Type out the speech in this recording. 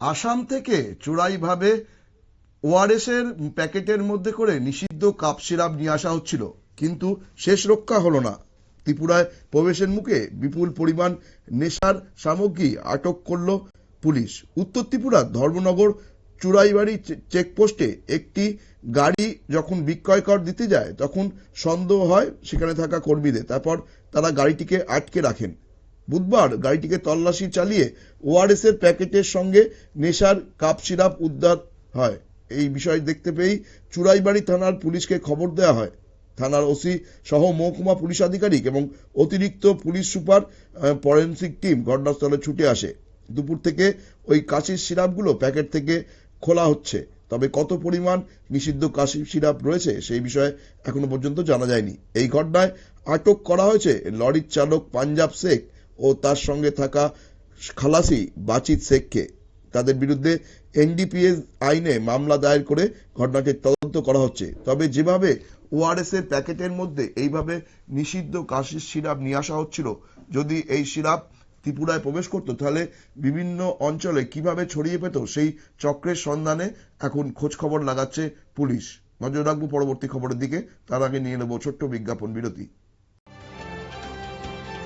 আসাম থেকে চোরাইভাবে ওআরএস এর প্যাকেটের মধ্যে করে নিষিদ্ধ কাপ সিরাপ নিয়ে আসা হচ্ছিল, কিন্তু শেষ রক্ষা হলো না। ত্রিপুরায় প্রবেশের মুখে বিপুল পরিমাণ নেশার সামগ্রী আটক করল পুলিশ। উত্তর ত্রিপুরার ধর্মনগর চুরাইবাড়ি চেকপোস্টে একটি গাড়ি যখন বিক্রয় কর দিতে যায় তখন সন্দেহ হয় সেখানে থাকা কর্মীদের। তারপর তারা গাড়িটিকে আটকে রাখেন। বুধবার গাড়িটিকে তল্লাশি চালিয়ে ওআরএস এর প্যাকেটের সঙ্গে নেশার কাপ সিরাপ উদ্ধার হয়। এই বিষয় দেখতে পেয়েই চুরাইবাড়ি থানার পুলিশকে খবর দেওয়া হয়। থানার ওসি সহ মহকুমা পুলিশ আধিকারিক এবং অতিরিক্ত পুলিশ সুপার ফরেনসিক টিম ঘটনাস্থলে ছুটে আসে। দুপুর থেকে ওই কাশির সিরাপগুলো প্যাকেট থেকে খোলা হচ্ছে, তবে কত পরিমাণ নিষিদ্ধ কাশির সিরাপ রয়েছে সেই বিষয়ে এখনো পর্যন্ত জানা যায়নি। এই ঘটনায় আটক করা হয়েছে লরির চালক পাঞ্জাব শেখ ও তার সঙ্গে থাকা খালাসি বাচিত শেখকে। তাদের বিরুদ্ধে এনডিপিএস আইনে মামলা দায়ের করে ঘটনাটির তদন্ত করা হচ্ছে। তবে যেভাবে ওআরএস এর প্যাকেটের মধ্যে এইভাবে নিষিদ্ধ কাশির সিরাপ নিয়ে আসা হচ্ছিল, যদি এই সিরাপ ত্রিপুরায় প্রবেশ করতো তাহলে বিভিন্ন অঞ্চলে কিভাবে ছড়িয়ে পেত সেই চক্রের সন্ধানে এখন খোঁজ খবর লাগাচ্ছে পুলিশ। নজর রাখবো পরবর্তী খবরের দিকে। তার আগে নিয়ে নেব ছোট্ট বিজ্ঞাপন বিরতি।